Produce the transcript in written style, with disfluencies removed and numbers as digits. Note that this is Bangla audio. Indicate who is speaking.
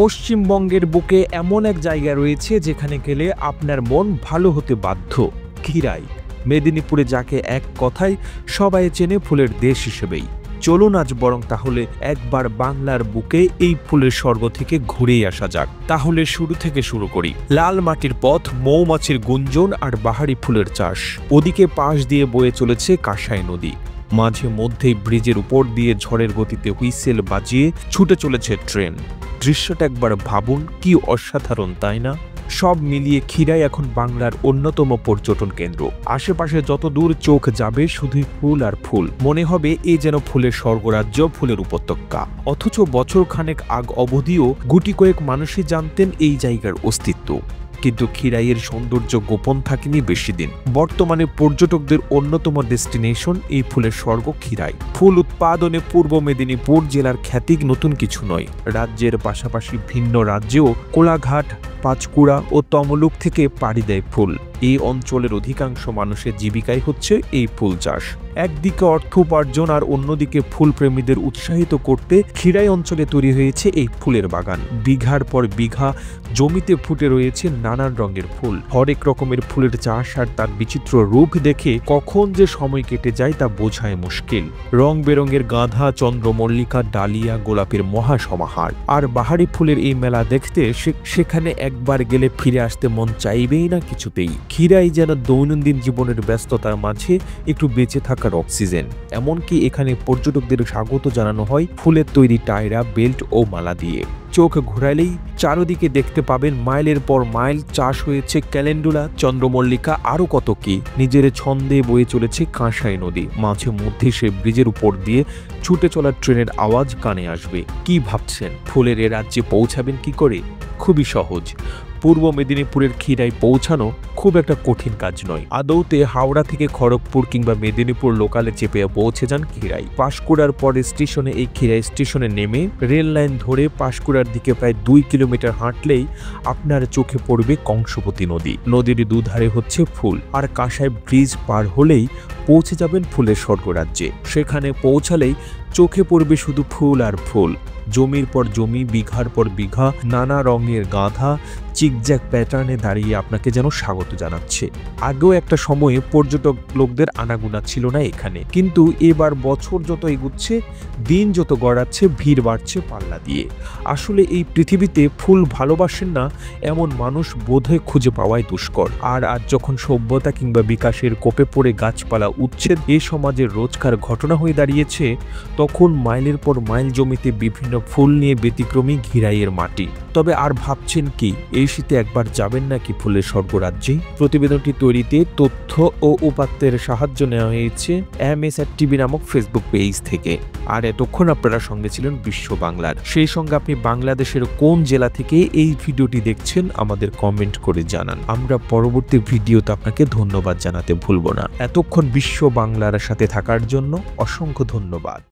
Speaker 1: পশ্চিমবঙ্গের বুকে এমন এক জায়গা রয়েছে যেখানে গেলে আপনার মন ভালো হতে বাধ্য। খিরাই মেদিনীপুরে, যাকে এক কথায় সবাই চেনে ফুলের দেশ হিসেবেই। চলুন আজ বরং তাহলে একবার বাংলার বুকে এই ফুলের স্বর্গ থেকে ঘুরেই আসা যাক। তাহলে শুরু থেকে শুরু করি। লাল মাটির পথ, মৌমাছির গুঞ্জন আর বাহারি ফুলের চাষ। ওদিকে পাশ দিয়ে বয়ে চলেছে কাঁসাই নদী। মাঝে মধ্যেই ব্রিজের উপর দিয়ে ঝড়ের গতিতে হুইসেল বাজিয়ে ছুটে চলেছে ট্রেন। দৃশ্যটা একবার ভাবুন, কি অসাধারণ তাই না? সব মিলিয়ে খিরাই এখন বাংলার অন্যতম পর্যটন কেন্দ্র। আশেপাশে যত দূর চোখ যাবে শুধুই ফুল আর ফুল। মনে হবে এই যেন ফুলের স্বর্গরাজ্য, ফুলের উপত্যকা। অথচ বছর খানেক আগ অবধিও গুটি কয়েক মানুষই জানতেন এই জায়গার অস্তিত্ব। কিন্তু খিরাইয়ের সৌন্দর্য গোপন থাকেনি বেশি দিন। বর্তমানে পর্যটকদের অন্যতম ডেস্টিনেশন এই ফুলের স্বর্গ খিরাই। ফুল উৎপাদনে পূর্ব মেদিনীপুর জেলার খ্যাতি নতুন কিছু নয়। রাজ্যের পাশাপাশি ভিন্ন রাজ্যেও কোলাঘাট, পাঁচকুড়া ও তমলুক থেকে পাড়ি দেয় ফুল। এই অঞ্চলের অধিকাংশ মানুষের জীবিকাই হচ্ছে এই ফুল চাষ। একদিকে অর্থ উপার্জন আর অন্যদিকে ফুল প্রেমীদের উৎসাহিত করতে খিরাই অঞ্চলে তৈরি হয়েছে এই ফুলের বাগান। বিঘার পর বিঘা জমিতে ফুটে রয়েছে নানান রঙের ফুল। হরেক রকমের ফুলের চাষ আর তার বিচিত্র রূপ দেখে কখন যে সময় কেটে যায় তা বোঝায় মুশকিল। রং বেরঙের গাঁধা, চন্দ্রমল্লিকা, ডালিয়া, গোলাপের মহাসমাহার। আর বাহারি ফুলের এই মেলা দেখতে সেখানে একবার গেলে ফিরে আসতে মন চাইবেই না কিছুতেই। খিরাই যেন দৈনন্দিন জীবনের ব্যস্ততার মাঝে একটু বেঁচে থাকার অক্সিজেন। এমনকি এখানে পর্যটকদের স্বাগত জানানো হয় ফুলের তৈরি টায়রা, বেল্ট ও মালা দিয়ে। চোখ ঘোরালেই চারদিকে দেখতে পাবেন মাইলের পর মাইল চাষ হয়েছে ক্যালেন্ডুলা, চন্দ্রমল্লিকা, আরো কত কি। নিজের ছন্দে বয়ে চলেছে কাঁসাই নদী। মাঝে মধ্যে সে ব্রিজের উপর দিয়ে ছুটে চলা ট্রেনের আওয়াজ কানে আসবে। কি ভাবছেন, ফুলের এ রাজ্যে পৌঁছাবেন কি করে? খুবই সহজ। পূর্ব মেদিনীপুরের খিরাই পৌঁছানো খুব একটা কঠিন কাজ নয়। আদৌতে হাওড়া থেকে খড়গপুর কিংবা মেদিনীপুর লোকালে চেপে পৌঁছে যান খিরাই। পাঁশকুড়ার পরে স্টেশনে এই খিরাই স্টেশনে নেমে রেল লাইন ধরে পাঁশকুড়ার দিকে প্রায় 2 কিলোমিটার হাঁটলেই আপনার চোখে পড়বে কংসবতী নদী। নদীর দুধারে হচ্ছে ফুল। আর কাঁসাই ব্রিজ পার হলেই পৌঁছে যাবেন ফুলের স্বর্গরাজ্যে। সেখানে পৌঁছালেই চোখে পড়বে শুধু ফুল আর ফুল। জমির পর জমি, বিঘার পর বিঘা, নানা রঙের গাঁধা চিকজ্যাক প্যাটার্নে দাঁড়িয়ে আপনাকে যেন স্বাগত জানাচ্ছে। আগেও একটা সময়ে পর্যটক লোকদের আনাগোনা ছিল না এখানে, কিন্তু এবার বছর যত এগুচ্ছে, দিন যত গড়াচ্ছে, ভিড় বাড়ছে পাল্লা দিয়ে। আসলে এই পৃথিবীতে ফুল ভালোবাসেন না এমন মানুষ বোধহয় খুঁজে পাওয়াই দুষ্কর। আর আজ যখন সভ্যতা কিংবা বিকাশের কোপে পড়ে গাছপালা উচ্ছেদ এ সমাজের রোজকার ঘটনা হয়ে দাঁড়িয়েছে, তখন মাইলের পর মাইল জমিতে বিভিন্ন ফুল নিয়ে ব্যতিক্রমী খিরাইয়ের মাটি। তবে আর ভাবছেন কি, এই শীতে একবার যাবেন নাকি ফুলের স্বর্গরাজ্যে? প্রতিবেদনটি তৈরিতে তথ্য ও উপাত্তের সাহায্য নেওয়া হয়েছে MSRTV নামক ফেসবুক পেজ থেকে। আর এতক্ষণ আপনারা সঙ্গে ছিলেন বিশ্ব বাংলার। সেই সঙ্গে আপনি বাংলাদেশের কোন জেলা থেকে এই ভিডিওটি দেখছেন আমাদের কমেন্ট করে জানান। আমরা পরবর্তী ভিডিওতে আপনাকে ধন্যবাদ জানাতে ভুলব না। এতক্ষণ বিশ্ব বাংলার সাথে থাকার জন্য অসংখ্য ধন্যবাদ।